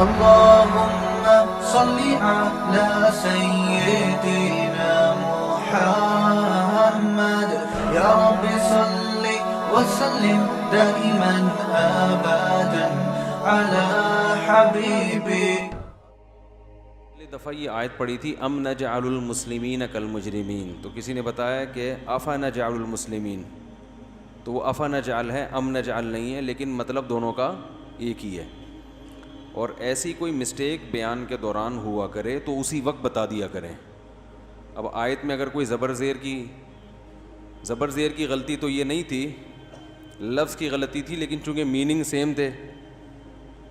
اللهم صل على سيدنا محمد يا رب صل وسلم دائما ابدا على حبيبك. دفعہ یہ آیت پڑھی تھی ام نجعل المسلمین کالمجرمین، تو کسی نے بتایا کہ افا نجعل المسلمین، تو وہ افا نجعل ہے، ام نجعل نہیں ہے، لیکن مطلب دونوں کا ایک ہی ہے. اور ایسی کوئی مسٹیک بیان کے دوران ہوا کرے تو اسی وقت بتا دیا کریں. اب آیت میں اگر کوئی زبر زیر کی غلطی تو یہ نہیں تھی، لفظ کی غلطی تھی، لیکن چونکہ میننگ سیم تھے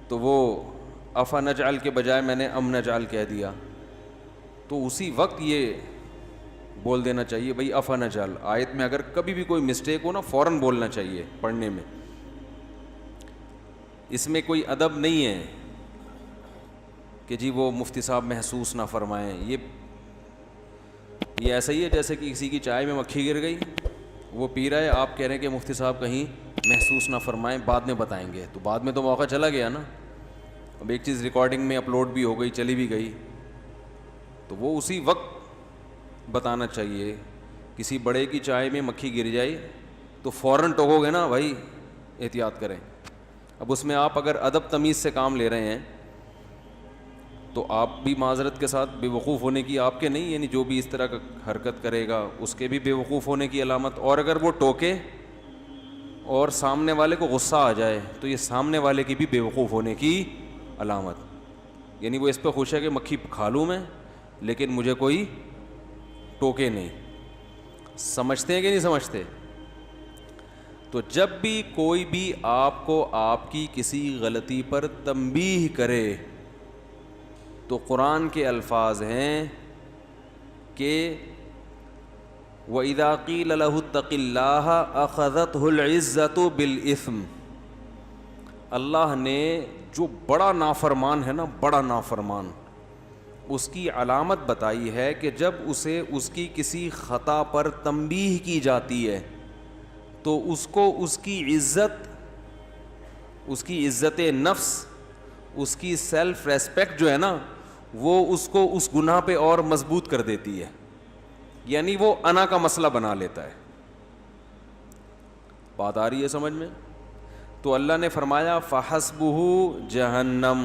تو وہ افا نجعل کے بجائے میں نے ام نجعل کہہ دیا، تو اسی وقت یہ بول دینا چاہیے بھئی افا نجعل. آیت میں اگر کبھی بھی کوئی مسٹیک ہو نا فوراً بولنا چاہیے پڑھنے میں. اس میں کوئی ادب نہیں ہے کہ جی وہ مفتی صاحب محسوس نہ فرمائیں. یہ ایسا ہی ہے جیسے کہ کسی کی چائے میں مکھی گر گئی، وہ پی رہا ہے، آپ کہہ رہے ہیں کہ مفتی صاحب کہیں محسوس نہ فرمائیں، بعد میں بتائیں گے. تو بعد میں تو موقع چلا گیا نا. اب ایک چیز ریکارڈنگ میں اپلوڈ بھی ہو گئی، چلی بھی گئی، تو وہ اسی وقت بتانا چاہیے. کسی بڑے کی چائے میں مکھی گر جائے تو فوراً ٹوکو گے نا بھائی احتیاط کریں. اب اس میں آپ اگر ادب تمیز سے کام لے رہے ہیں تو آپ بھی معذرت کے ساتھ بے وقوف ہونے کی آپ کے نہیں، یعنی جو بھی اس طرح کا حرکت کرے گا اس کے بھی بے وقوف ہونے کی علامت. اور اگر وہ ٹوکے اور سامنے والے کو غصہ آ جائے تو یہ سامنے والے کی بھی بے وقوف ہونے کی علامت. یعنی وہ اس پہ خوش ہے کہ مکھی کھا لوں میں لیکن مجھے کوئی ٹوکے نہیں. سمجھتے ہیں کہ نہیں سمجھتے؟ تو جب بھی کوئی بھی آپ کو آپ کی کسی غلطی پر تنبیہ کرے تو قرآن کے الفاظ ہیں کہ وَإِذَا قِيلَ لَهُ اتَّقِ اللَّهَ أَخَذَتْهُ الْعِزَّةُ بِالْإِثْمِ. اللہ نے جو بڑا نافرمان ہے نا، بڑا نافرمان، اس کی علامت بتائی ہے کہ جب اسے اس کی کسی خطا پر تنبیہ کی جاتی ہے تو اس کو اس کی عزت نفس، اس کی سیلف ریسپیکٹ جو ہے نا، وہ اس کو اس گناہ پہ اور مضبوط کر دیتی ہے. یعنی وہ انا کا مسئلہ بنا لیتا ہے. بات آ رہی ہے سمجھ میں؟ تو اللہ نے فرمایا فحسبہ جہنم.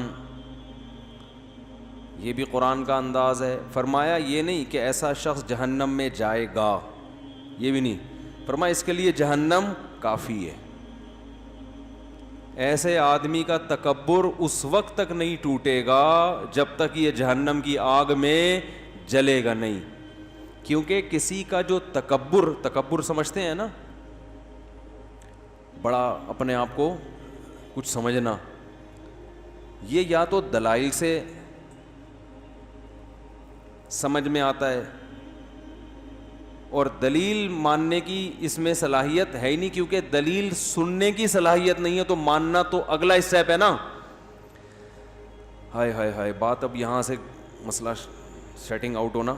یہ بھی قرآن کا انداز ہے. فرمایا یہ نہیں کہ ایسا شخص جہنم میں جائے گا، یہ بھی نہیں. فرمایا اس کے لیے جہنم کافی ہے. ایسے آدمی کا تکبر اس وقت تک نہیں ٹوٹے گا جب تک یہ جہنم کی آگ میں جلے گا نہیں. کیونکہ کسی کا جو تکبر سمجھتے ہیں نا، بڑا اپنے آپ کو کچھ سمجھنا، یہ یا تو دلائل سے سمجھ میں آتا ہے اور دلیل ماننے کی اس میں صلاحیت ہے ہی نہیں، کیونکہ دلیل سننے کی صلاحیت نہیں ہے تو ماننا تو اگلا اسٹیپ ہے نا. ہائے ہائے ہائے، بات اب یہاں سے مسئلہ سیٹنگ آؤٹ ہونا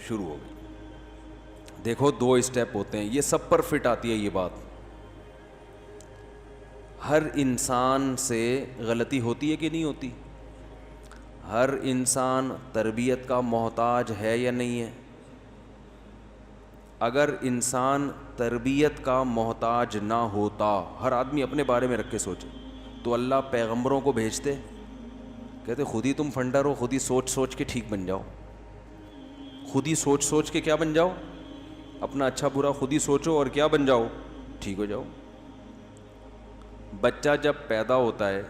شروع ہو گئی. دیکھو 2 اسٹیپ ہوتے ہیں، یہ سب پر فٹ آتی ہے یہ بات. ہر انسان سے غلطی ہوتی ہے کہ نہیں ہوتی؟ ہر انسان تربیت کا محتاج ہے یا نہیں ہے؟ اگر انسان تربیت کا محتاج نہ ہوتا، ہر آدمی اپنے بارے میں رکھ کے سوچے، تو اللہ پیغمبروں کو بھیجتے؟ کہتے خود ہی تم فنڈر ہو، خود ہی سوچ سوچ کے ٹھیک بن جاؤ. خود ہی سوچ سوچ کے کیا بن جاؤ؟ اپنا اچھا برا خود ہی سوچو اور کیا بن جاؤ؟ ٹھیک ہو جاؤ. بچہ جب پیدا ہوتا ہے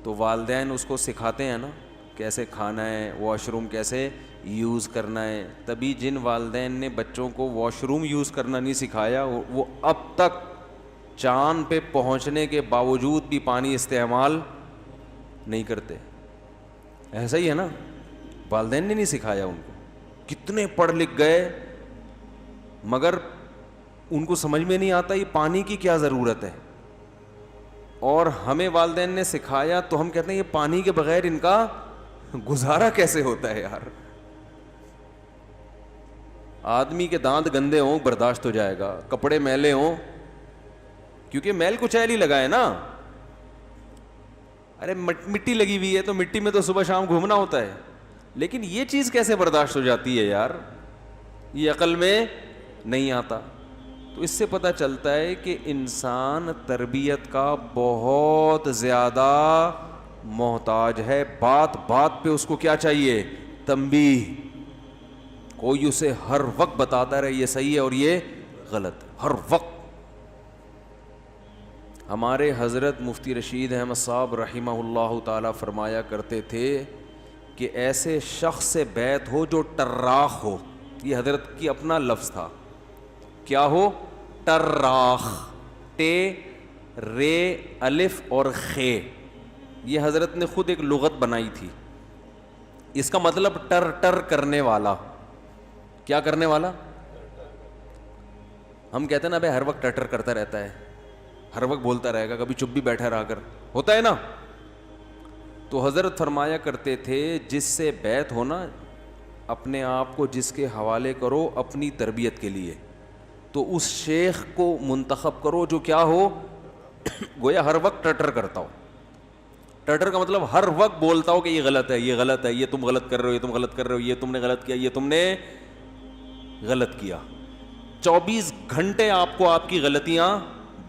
تو والدین اس کو سکھاتے ہیں نا کیسے کھانا ہے، واش روم کیسے یوز کرنا ہے. تبھی جن والدین نے بچوں کو واش روم یوز کرنا نہیں سکھایا وہ اب تک چاند پہ پہنچنے کے باوجود بھی پانی استعمال نہیں کرتے. ایسا ہی ہے نا، والدین نے نہیں سکھایا ان کو. کتنے پڑھ لکھ گئے مگر ان کو سمجھ میں نہیں آتا یہ پانی کی کیا ضرورت ہے. اور ہمیں والدین نے سکھایا تو ہم کہتے ہیں یہ پانی کے بغیر ان کا گزارا کیسے ہوتا ہے یار. آدمی کے دانت گندے ہوں برداشت ہو جائے گا، کپڑے میلے ہوں، کیونکہ میل کچیل ہی لگا ہے نا. ارے مٹی لگی ہوئی ہے تو مٹی میں تو صبح شام گھومنا ہوتا ہے, لیکن یہ چیز کیسے برداشت ہو جاتی ہے یار, یہ عقل میں نہیں آتا. تو اس سے پتہ چلتا ہے کہ انسان تربیت کا بہت زیادہ محتاج ہے. بات بات پہ اس کو کیا چاہیے, تنبیہ. کوئی اسے ہر وقت بتاتا رہے یہ صحیح ہے اور یہ غلط, ہر وقت. ہمارے حضرت مفتی رشید احمد صاحب رحمہ اللہ تعالی فرمایا کرتے تھے کہ ایسے شخص سے بیعت ہو جو ٹراخ ہو. یہ حضرت کی اپنا لفظ تھا. کیا ہو, ٹراخ, ٹے رے الف اور خے. یہ حضرت نے خود ایک لغت بنائی تھی. اس کا مطلب ٹر ٹر کرنے والا. کیا کرنے والا؟ ہم کہتے ہیں نا بھائی ہر وقت ٹر ٹر کرتا رہتا ہے, ہر وقت بولتا رہے گا, کبھی چپ بھی بیٹھا رہا کر, ہوتا ہے نا. تو حضرت فرمایا کرتے تھے جس سے بیعت ہونا, اپنے آپ کو جس کے حوالے کرو اپنی تربیت کے لیے, تو اس شیخ کو منتخب کرو جو کیا ہو, گویا ہر وقت ٹٹر کرتا ہو. ٹٹر کا مطلب ہر وقت بولتا ہو کہ یہ غلط ہے, یہ غلط ہے, یہ تم غلط کر رہے ہو, یہ تم غلط کر رہے ہو, یہ تم نے غلط کیا, یہ تم نے غلط کیا. 24 گھنٹے آپ کو آپ کی غلطیاں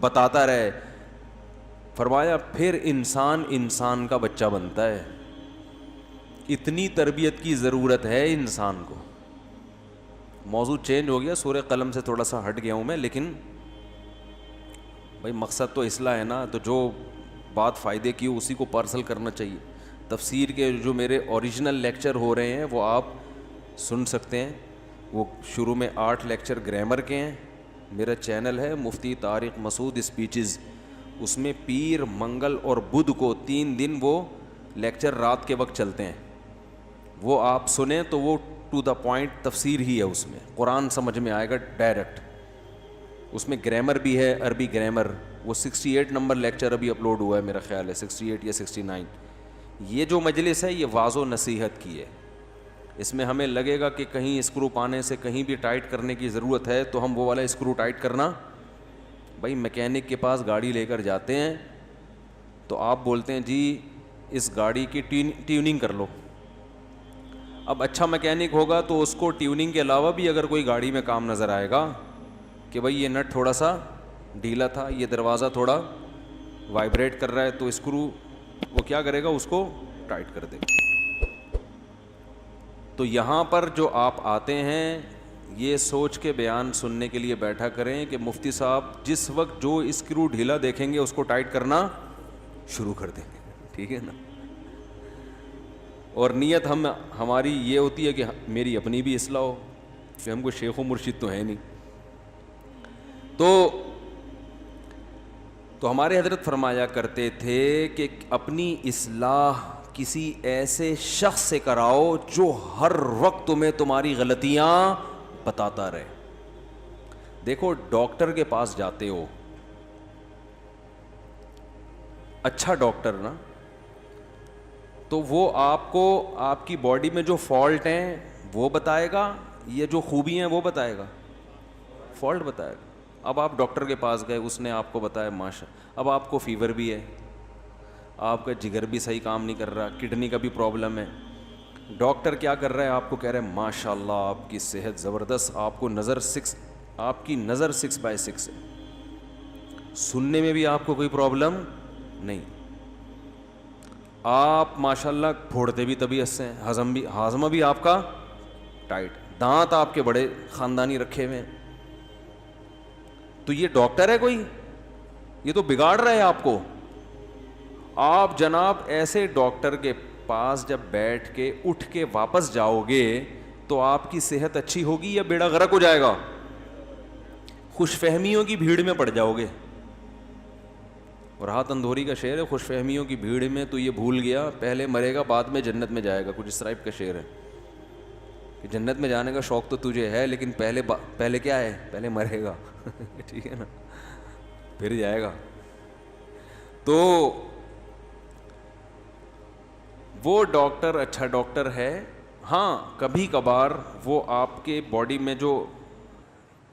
بتاتا رہے. فرمایا پھر انسان انسان کا بچہ بنتا ہے. اتنی تربیت کی ضرورت ہے انسان کو. موضوع چینج ہو گیا, سورہ قلم سے تھوڑا سا ہٹ گیا ہوں میں, لیکن بھائی مقصد تو اصلاح ہے نا, تو جو بات فائدے کی ہو اسی کو پارسل کرنا چاہیے. تفسیر کے جو میرے اوریجنل لیکچر ہو رہے ہیں وہ آپ سن سکتے ہیں. وہ شروع میں 8 لیکچر گرامر کے ہیں. میرا چینل ہے مفتی طارق مسعود اسپیچز, اس میں پیر, منگل اور بدھ کو 3 دن وہ لیکچر رات کے وقت چلتے ہیں. وہ آپ سنیں تو وہ ٹو دا پوائنٹ تفسیر ہی ہے. اس میں قرآن سمجھ میں آئے گا ڈائریکٹ. اس میں گرامر بھی ہے, عربی گرامر. وہ 68 نمبر لیکچر ابھی اپلوڈ ہوا ہے میرا خیال ہے, 68 یا 69. یہ جو مجلس ہے یہ واعظ و نصیحت کی ہے. اس میں ہمیں لگے گا کہ کہیں اسکرو پانے سے کہیں بھی ٹائٹ کرنے کی ضرورت ہے تو ہم وہ والا اسکرو ٹائٹ کرنا. بھائی میکینک کے پاس گاڑی لے کر جاتے ہیں تو آپ بولتے ہیں جی اس گاڑی کی ٹیوننگ کر لو. اب اچھا میکینک ہوگا تو اس کو ٹیوننگ کے علاوہ بھی اگر کوئی گاڑی میں کام نظر آئے گا کہ بھائی یہ نٹ تھوڑا سا ڈھیلا تھا, یہ دروازہ تھوڑا وائبریٹ کر رہا ہے, تو اسکرو وہ کیا کرے گا, اس کو ٹائٹ کر دے گا. تو یہاں پر جو آپ آتے ہیں یہ سوچ کے بیان سننے کے لیے بیٹھا کریں کہ مفتی صاحب جس وقت جو اسکرو ڈھیلا دیکھیں گے اس کو ٹائٹ کرنا شروع کر دیں گے. ٹھیک ہے نا. اور نیت ہماری یہ ہوتی ہے کہ میری اپنی بھی اصلاح ہو, کہ ہم کو شیخ و مرشد تو ہے نہیں. تو ہمارے حضرت فرمایا کرتے تھے کہ اپنی اصلاح کسی ایسے شخص سے کراؤ جو ہر وقت تمہیں تمہاری غلطیاں بتاتا رہے. دیکھو ڈاکٹر کے پاس جاتے ہو, اچھا ڈاکٹر نا, تو وہ آپ کو آپ کی باڈی میں جو فالٹ ہیں وہ بتائے گا, یہ جو خوبی ہیں وہ بتائے گا, فالٹ بتائے گا. اب آپ ڈاکٹر کے پاس گئے, اس نے آپ کو بتایا ماشا, اب آپ کو فیور بھی ہے, آپ کا جگر بھی صحیح کام نہیں کر رہا, کڈنی کا بھی پرابلم ہے. ڈاکٹر کیا کر رہا ہے, آپ کو کہہ رہے ہیں ماشاء اللہ آپ کی صحت زبردست, آپ کو آپ کی نظر 6/6 ہے, سننے میں بھی آپ کو کوئی پرابلم نہیں, آپ ماشاء اللہ پھوڑتے بھی طبیعت سے ہیں, ہاضمہ بھی آپ کا ٹائٹ, دانت آپ کے بڑے خاندانی رکھے ہوئے ہیں. تو یہ ڈاکٹر ہے کوئی؟ یہ تو بگاڑ رہا ہے آپ کو. آپ جناب ایسے ڈاکٹر کے پاس جب بیٹھ کے اٹھ کے واپس جاؤ گے تو آپ کی صحت اچھی ہوگی یا بیڑا غرق ہو جائے گا؟ خوش فہمیوں کی بھیڑ میں پڑ جاؤ گے. اور راحت اندھوری کا شعر ہے, خوش فہمیوں کی بھیڑ میں تو یہ بھول گیا پہلے مرے گا بعد میں جنت میں جائے گا. کچھ اس ٹائپ کا شعر ہے کہ جنت میں جانے کا شوق تو تجھے ہے لیکن پہلے کیا ہے, پہلے مرے گا. ٹھیک ہے نا, پھر جائے گا. تو وہ ڈاکٹر اچھا ڈاکٹر ہے. ہاں کبھی کبھار وہ آپ کے باڈی میں جو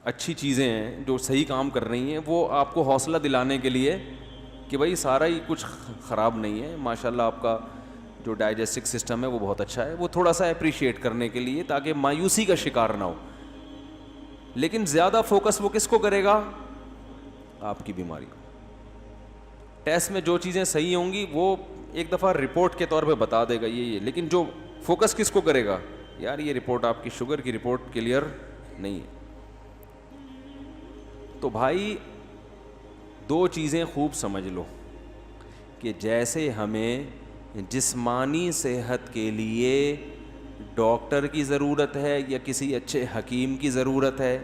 اچھی چیزیں ہیں جو صحیح کام کر رہی ہیں وہ آپ کو حوصلہ دلانے کے لیے کہ بھائی سارا ہی کچھ خراب نہیں ہے, ماشاءاللہ آپ کا جو ڈائجسٹک سسٹم ہے وہ بہت اچھا ہے, وہ تھوڑا سا اپریشیٹ کرنے کے لیے تاکہ مایوسی کا شکار نہ ہو. لیکن زیادہ فوکس وہ کس کو کرے گا؟ آپ کی بیماری کو. ٹیسٹ میں جو چیزیں صحیح ہوں گی وہ ایک دفعہ رپورٹ کے طور پہ بتا دے گا یہ, لیکن جو فوکس کس کو کرے گا؟ یار یہ رپورٹ آپ کی شوگر کی رپورٹ کلیئر نہیں ہے. تو بھائی دو چیزیں خوب سمجھ لو کہ جیسے ہمیں جسمانی صحت کے لیے ڈاکٹر کی ضرورت ہے یا کسی اچھے حکیم کی ضرورت ہے,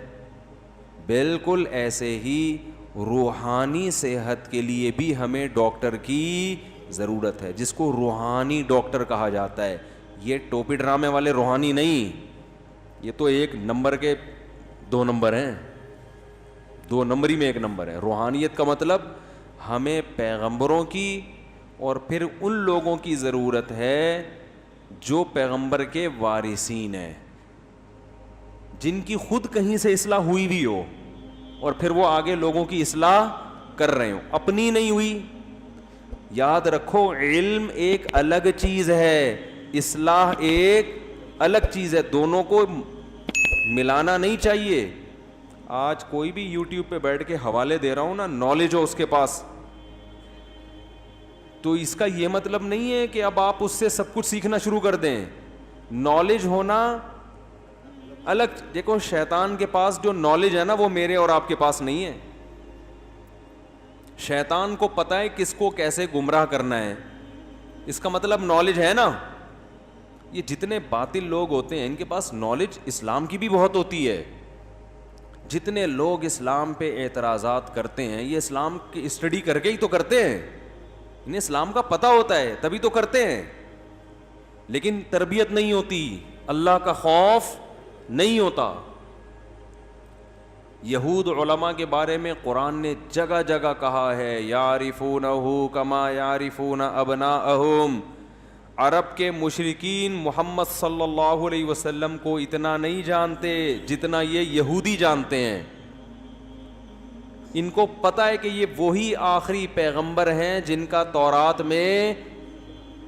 بالکل ایسے ہی روحانی صحت کے لیے بھی ہمیں ڈاکٹر کی ضرورت ہے, جس کو روحانی ڈاکٹر کہا جاتا ہے. یہ ٹوپی ڈرامے والے روحانی نہیں, یہ تو ایک نمبر کے 2 نمبر ہیں, 2 نمبری میں 1 نمبر ہے. روحانیت کا مطلب ہمیں پیغمبروں کی اور پھر ان لوگوں کی ضرورت ہے جو پیغمبر کے وارثین ہیں, جن کی خود کہیں سے اصلاح ہوئی بھی ہو اور پھر وہ آگے لوگوں کی اصلاح کر رہے ہوں, اپنی نہیں ہوئی. یاد رکھو علم ایک الگ چیز ہے, اصلاح ایک الگ چیز ہے, دونوں کو ملانا نہیں چاہیے. آج کوئی بھی یوٹیوب پہ بیٹھ کے حوالے دے رہا ہوں نا, نالج ہو اس کے پاس, تو اس کا یہ مطلب نہیں ہے کہ اب آپ اس سے سب کچھ سیکھنا شروع کر دیں. نالج ہونا الگ. دیکھو شیطان کے پاس جو نالج ہے نا وہ میرے اور آپ کے پاس نہیں ہے. شیطان کو پتہ ہے کس کو کیسے گمراہ کرنا ہے, اس کا مطلب نالج ہے نا. یہ جتنے باطل لوگ ہوتے ہیں ان کے پاس نالج اسلام کی بھی بہت ہوتی ہے. جتنے لوگ اسلام پہ اعتراضات کرتے ہیں یہ اسلام کی اسٹڈی کر کے ہی تو کرتے ہیں, انہیں اسلام کا پتہ ہوتا ہے تبھی تو کرتے ہیں, لیکن تربیت نہیں ہوتی, اللہ کا خوف نہیں ہوتا. یہود علماء کے بارے میں قرآن نے جگہ جگہ کہا ہے یعرفونہ کما یعرفون ابناءہم. عرب کے مشرکین محمد صلی اللہ علیہ وسلم کو اتنا نہیں جانتے جتنا یہ یہودی جانتے ہیں. ان کو پتہ ہے کہ یہ وہی آخری پیغمبر ہیں جن کا تورات میں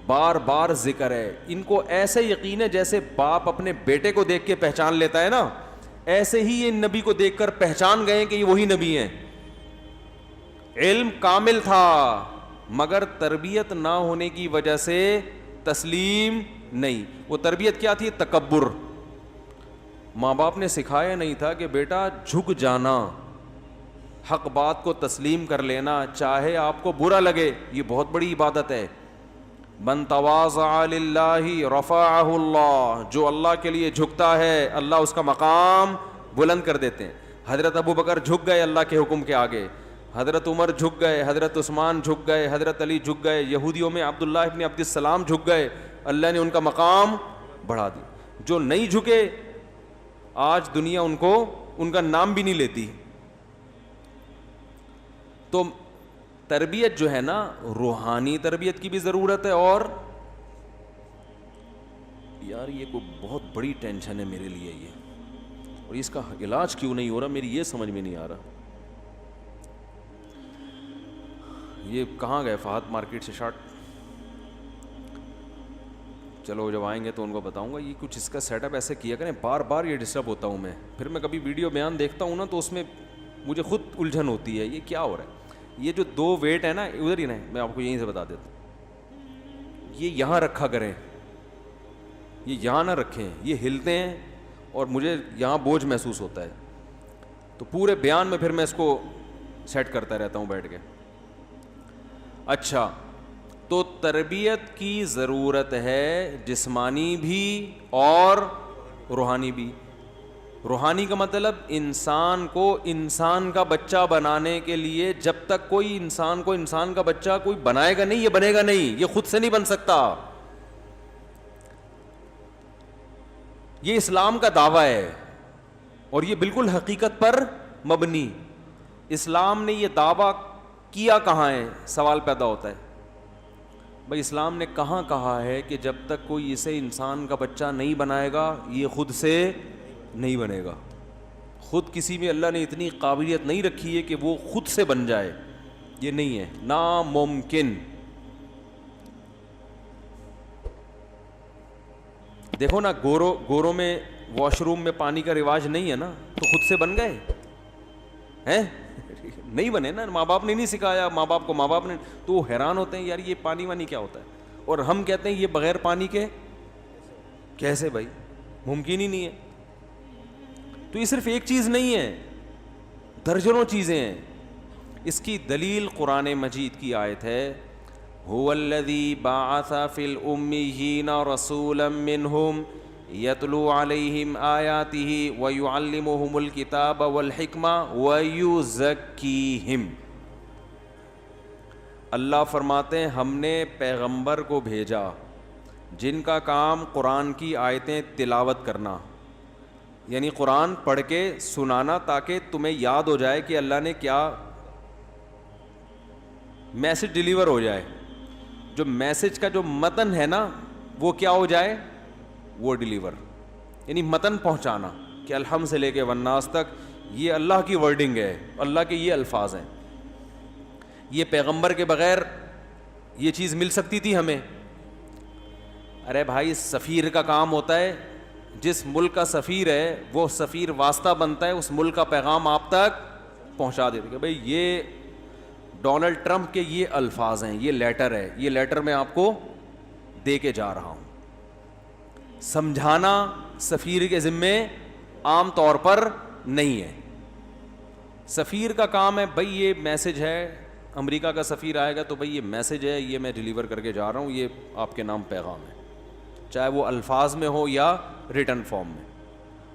بار بار ذکر ہے. ان کو ایسے یقین ہے جیسے باپ اپنے بیٹے کو دیکھ کے پہچان لیتا ہے نا, ایسے ہی یہ نبی کو دیکھ کر پہچان گئے کہ یہ وہی نبی ہیں. علم کامل تھا مگر تربیت نہ ہونے کی وجہ سے تسلیم نہیں. وہ تربیت کیا تھی؟ تکبر. ماں باپ نے سکھایا نہیں تھا کہ بیٹا جھک جانا, حق بات کو تسلیم کر لینا چاہے آپ کو برا لگے, یہ بہت بڑی عبادت ہے. من تواضع للہ رفعہ اللہ, جو اللہ کے لیے جھکتا ہے اللہ اس کا مقام بلند کر دیتے ہیں. حضرت ابو بکر جھک گئے اللہ کے حکم کے آگے, حضرت عمر جھک گئے, حضرت عثمان جھک گئے, حضرت علی جھک گئے, یہودیوں میں عبداللہ ابن عبد السلام جھک گئے, اللہ نے ان کا مقام بڑھا دیا. جو نہیں جھکے آج دنیا ان کو ان کا نام بھی نہیں لیتی. تو تربیت جو ہے نا روحانی تربیت کی بھی ضرورت ہے. اور یار یہ کوئی بہت بڑی ٹینشن ہے میرے لیے یہ, اور اس کا علاج کیوں نہیں ہو رہا میری یہ سمجھ میں نہیں آ رہا. یہ کہاں گئے فہد مارکیٹ سے شارٹ؟ چلو جب آئیں گے تو ان کو بتاؤں گا. یہ کچھ اس کا سیٹ اپ ایسے کیا کریں, بار بار یہ ڈسٹرب ہوتا ہوں میں. پھر میں کبھی ویڈیو بیان دیکھتا ہوں نا تو اس میں مجھے خود الجھن ہوتی ہے, یہ کیا ہو رہا ہے. یہ جو 2 ویٹ ہے نا ادھر ہی نا, میں آپ کو یہیں سے بتا دیتا ہوں, یہ یہاں رکھا کریں, یہ یہاں نہ رکھیں, یہ ہلتے ہیں اور مجھے یہاں بوجھ محسوس ہوتا ہے. تو پورے بیان میں پھر میں اس کو سیٹ کرتا رہتا ہوں بیٹھ کے. اچھا, تو تربیت کی ضرورت ہے جسمانی بھی اور روحانی بھی. روحانی کا مطلب انسان کو انسان کا بچہ بنانے کے لیے جب تک کوئی انسان کو انسان کا بچہ کوئی بنائے گا نہیں, یہ بنے گا نہیں, یہ خود سے نہیں بن سکتا. یہ اسلام کا دعویٰ ہے اور یہ بالکل حقیقت پر مبنی. اسلام نے یہ دعویٰ کیا کہاں ہے؟ سوال پیدا ہوتا ہے بھائی اسلام نے کہاں کہا ہے کہ جب تک کوئی اسے انسان کا بچہ نہیں بنائے گا یہ خود سے نہیں بنے گا. خود کسی میں اللہ نے اتنی قابلیت نہیں رکھی ہے کہ وہ خود سے بن جائے. یہ نہیں ہے, ناممکن. دیکھو نا, گوروں میں واش روم میں پانی کا رواج نہیں ہے نا, تو خود سے بن گئے ہیں؟ نہیں بنے نا, ماں باپ نے نہیں سکھایا, ماں باپ کو ماں باپ نے, تو وہ حیران ہوتے ہیں یار یہ پانی وانی کیا ہوتا ہے, اور ہم کہتے ہیں یہ بغیر پانی کے کیسے بھائی, ممکن ہی نہیں ہے. تو یہ صرف ایک چیز نہیں ہے, درجنوں چیزیں ہیں. اس کی دلیل قرآن مجید کی آیت ہے, هو الذی بعث فی الامیین رسولا منہم یتلو علیہم آیاتہ ویعلمہم الکتاب والحکمہ ویزکیہم. اللہ فرماتے ہیں ہم نے پیغمبر کو بھیجا جن کا کام قرآن کی آیتیں تلاوت کرنا, یعنی قرآن پڑھ کے سنانا تاکہ تمہیں یاد ہو جائے کہ اللہ نے کیا میسج ڈیلیور ہو جائے, جو میسج کا جو متن ہے نا وہ کیا ہو جائے, وہ ڈیلیور, یعنی متن پہنچانا کہ الحمد سے لے کے والناس تک یہ اللہ کی ورڈنگ ہے, اللہ کے یہ الفاظ ہیں. یہ پیغمبر کے بغیر یہ چیز مل سکتی تھی ہمیں؟ ارے بھائی سفیر کا کام ہوتا ہے, جس ملک کا سفیر ہے وہ سفیر واسطہ بنتا ہے, اس ملک کا پیغام آپ تک پہنچا دیتے کہ بھئی یہ ڈونلڈ ٹرمپ کے یہ الفاظ ہیں, یہ لیٹر ہے, یہ لیٹر میں آپ کو دے کے جا رہا ہوں. سمجھانا سفیر کے ذمے عام طور پر نہیں ہے. سفیر کا کام ہے بھئی یہ میسج ہے, امریکہ کا سفیر آئے گا تو بھئی یہ میسج ہے, یہ میں ڈیلیور کر کے جا رہا ہوں, یہ آپ کے نام پیغام ہے, چاہے وہ الفاظ میں ہو یا ریٹن فارم میں.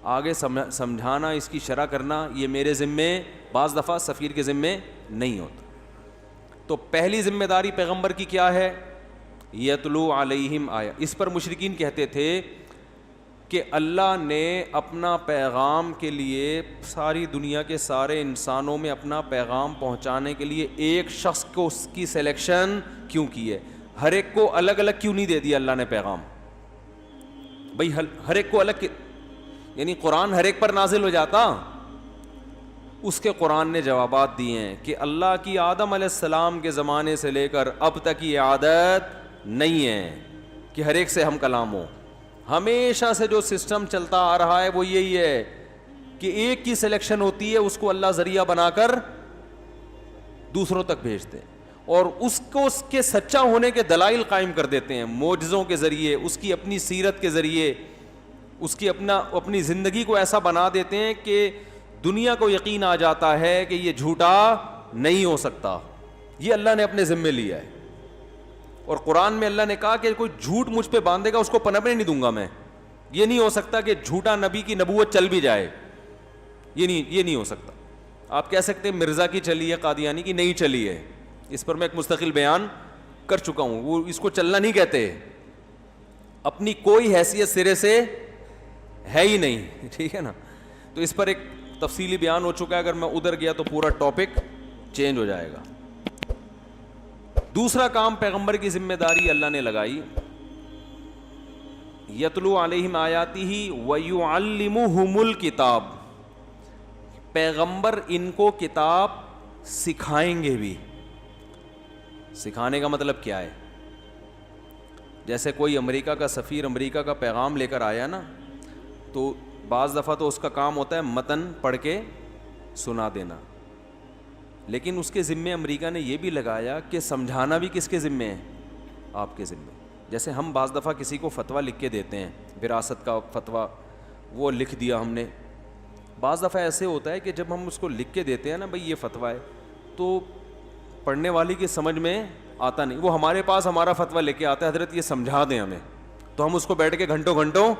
آگے سمجھانا, اس کی شرح کرنا, یہ میرے ذمے, بعض دفعہ سفیر کے ذمے نہیں ہوتا. تو پہلی ذمہ داری پیغمبر کی کیا ہے؟ یتلو علیہم آیا. اس پر مشرکین کہتے تھے کہ اللہ نے اپنا پیغام کے لیے ساری دنیا کے سارے انسانوں میں اپنا پیغام پہنچانے کے لیے ایک شخص کو اس کی سلیکشن کیوں کی ہے, ہر ایک کو الگ الگ کیوں نہیں دے دیا اللہ نے پیغام؟ بھئی ہر ایک کو الگ, یعنی قرآن ہر ایک پر نازل ہو جاتا؟ اس کے قرآن نے جوابات دیے ہیں کہ اللہ کی آدم علیہ السلام کے زمانے سے لے کر اب تک یہ عادت نہیں ہے کہ ہر ایک سے ہم کلام ہو. ہمیشہ سے جو سسٹم چلتا آ رہا ہے وہ یہی ہے کہ ایک کی سلیکشن ہوتی ہے, اس کو اللہ ذریعہ بنا کر دوسروں تک بھیجتے ہیں, اور اس کو اس کے سچا ہونے کے دلائل قائم کر دیتے ہیں, معجزوں کے ذریعے, اس کی اپنی سیرت کے ذریعے, اس کی اپنی زندگی کو ایسا بنا دیتے ہیں کہ دنیا کو یقین آ جاتا ہے کہ یہ جھوٹا نہیں ہو سکتا, یہ اللہ نے اپنے ذمے لیا ہے. اور قرآن میں اللہ نے کہا کہ کوئی جھوٹ مجھ پہ باندھے گا اس کو پنپنے نہیں دوں گا میں. یہ نہیں ہو سکتا کہ جھوٹا نبی کی نبوت چل بھی جائے, یہ نہیں ہو سکتا. آپ کہہ سکتے ہیں مرزا کی چلی ہے, قادیانی کی نہیں چلی ہے, اس پر میں ایک مستقل بیان کر چکا ہوں, وہ اس کو چلنا نہیں کہتے, اپنی کوئی حیثیت سرے سے ہے ہی نہیں, ٹھیک ہے نا. تو اس پر ایک تفصیلی بیان ہو چکا ہے, اگر میں ادھر گیا تو پورا ٹاپک چینج ہو جائے گا. دوسرا کام پیغمبر کی ذمہ داری اللہ نے لگائی, یتلو علیہم آیاتہ ویعلمہم الکتاب. پیغمبر ان کو کتاب سکھائیں گے بھی. سکھانے کا مطلب کیا ہے؟ جیسے کوئی امریکہ کا سفیر امریکہ کا پیغام لے کر آیا نا, تو بعض دفعہ تو اس کا کام ہوتا ہے متن پڑھ کے سنا دینا, لیکن اس کے ذمے امریکہ نے یہ بھی لگایا کہ سمجھانا بھی کس کے ذمے ہے؟ آپ کے ذمے. جیسے ہم بعض دفعہ کسی کو فتویٰ لکھ کے دیتے ہیں, وراثت کا فتویٰ وہ لکھ دیا ہم نے. بعض دفعہ ایسے ہوتا ہے کہ جب ہم اس کو لکھ کے دیتے ہیں نا بھئی یہ فتویٰ ہے, تو پڑھنے والی کی سمجھ میں آتا نہیں, وہ ہمارے پاس ہمارا فتویٰ لے کے آتا ہے, حضرت یہ سمجھا دیں ہمیں, تو ہم اس کو بیٹھ کے گھنٹوں گھنٹوں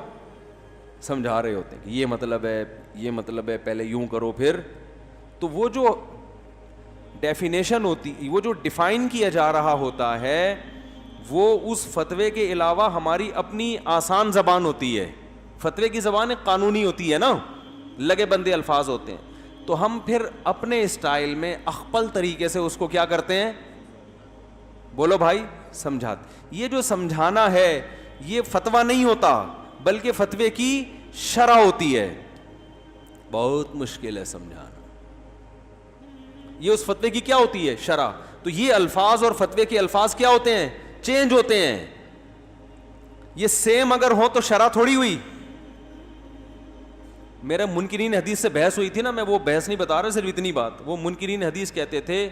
سمجھا رہے ہوتے ہیں کہ یہ مطلب ہے, یہ مطلب ہے, پہلے یوں کرو پھر. تو وہ جو ڈیفینیشن ہوتی, وہ جو ڈیفائن کیا جا رہا ہوتا ہے, وہ اس فتوے کے علاوہ ہماری اپنی آسان زبان ہوتی ہے. فتوے کی زبان قانونی ہوتی ہے نا, لگے بندے الفاظ ہوتے ہیں, تو ہم پھر اپنے اسٹائل میں اخپل طریقے سے اس کو کیا کرتے ہیں, بولو بھائی, سمجھاتے. یہ جو سمجھانا ہے یہ فتویٰ نہیں ہوتا, بلکہ فتوے کی شرح ہوتی ہے. بہت مشکل ہے سمجھانا. یہ اس فتوے کی کیا ہوتی ہے؟ شرح. تو تو یہ الفاظ اور فتوے کے الفاظ کیا ہوتے ہیں؟ چینج ہوتے ہیں. یہ سیم اگر ہو تو شرع تھوڑی ہوئی. میرے منکرین حدیث سے بحث ہوئی تھی نا, میں وہ بحث نہیں بتا رہا, صرف اتنی بات. وہ منکرین حدیث کہتے تھے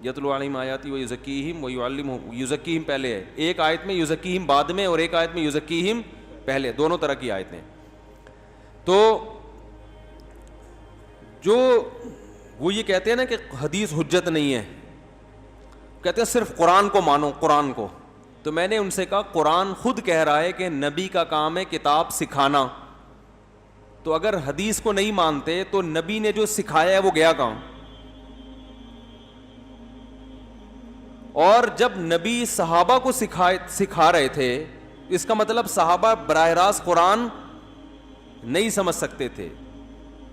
یتلو علیہم آیاتی و یزکیہم و یعلمہم, یزکیہم پہلے ہے, ایک آیت میں یزکیہم بعد میں اور ایک آیت میں یزکیہم پہلے, دونوں طرح کی آیتیں. تو جو وہ یہ کہتے ہیں نا کہ حدیث حجت نہیں ہے, کہتے ہیں صرف قرآن کو مانو, قرآن کو. تو میں نے ان سے کہا قرآن خود کہہ رہا ہے کہ نبی کا کام ہے کتاب سکھانا, تو اگر حدیث کو نہیں مانتے تو نبی نے جو سکھایا ہے وہ گیا کہاں؟ اور جب نبی صحابہ کو سکھا رہے تھے, اس کا مطلب صحابہ براہ راست قرآن نہیں سمجھ سکتے تھے.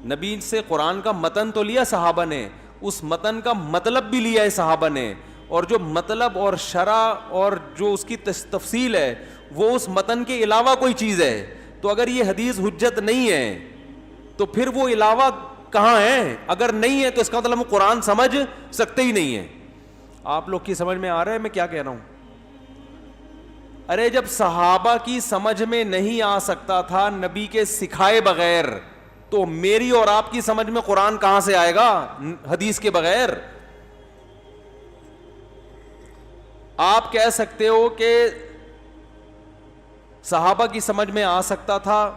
نبی سے قرآن کا متن تو لیا صحابہ نے, اس متن کا مطلب بھی لیا ہے صحابہ نے, اور جو مطلب اور شرح اور جو اس کی تفصیل ہے وہ اس متن کے علاوہ کوئی چیز ہے. تو اگر یہ حدیث حجت نہیں ہے تو پھر وہ علاوہ کہاں ہے؟ اگر نہیں ہے تو اس کا مطلب ہم قرآن سمجھ سکتے ہی نہیں ہیں. آپ لوگ کی سمجھ میں آ رہا ہے میں کیا کہہ رہا ہوں؟ ارے جب صحابہ کی سمجھ میں نہیں آ سکتا تھا نبی کے سکھائے بغیر, تو میری اور آپ کی سمجھ میں قرآن کہاں سے آئے گا حدیث کے بغیر؟ آپ کہہ سکتے ہو کہ صحابہ کی سمجھ میں آ سکتا تھا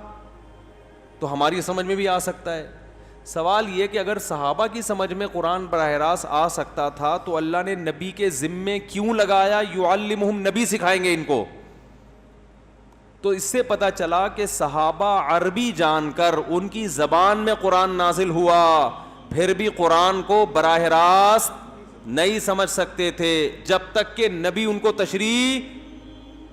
تو ہماری سمجھ میں بھی آ سکتا ہے. سوال یہ کہ اگر صحابہ کی سمجھ میں قرآن براہ راست آ سکتا تھا تو اللہ نے نبی کے ذمے کیوں لگایا یعلمہم, نبی سکھائیں گے ان کو؟ تو اس سے پتہ چلا کہ صحابہ عربی جان کر ان کی زبان میں قرآن نازل ہوا, پھر بھی قرآن کو براہ راست نہیں سمجھ سکتے تھے جب تک کہ نبی ان کو تشریح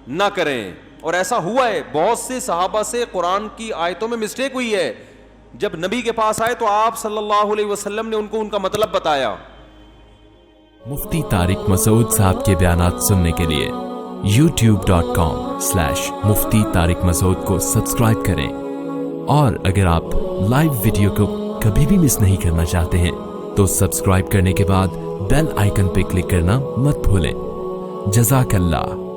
نہ کریں. اور ایسا ہوا ہے, بہت سے صحابہ سے قرآن کی آیتوں میں مسٹیک ہوئی ہے. جب نبی کے پاس آئے تو آپ صلی اللہ علیہ وسلم نے ان کو ان کا مطلب بتایا. مفتی طارق مسعود صاحب کے بیانات سننے کے لیے youtube.com/مفتی طارق مسعود کو سبسکرائب کریں, اور اگر آپ لائیو ویڈیو کو کبھی بھی مس نہیں کرنا چاہتے ہیں تو سبسکرائب کرنے کے بعد بیل آئیکن پہ کلک کرنا مت بھولیں. جزاک اللہ.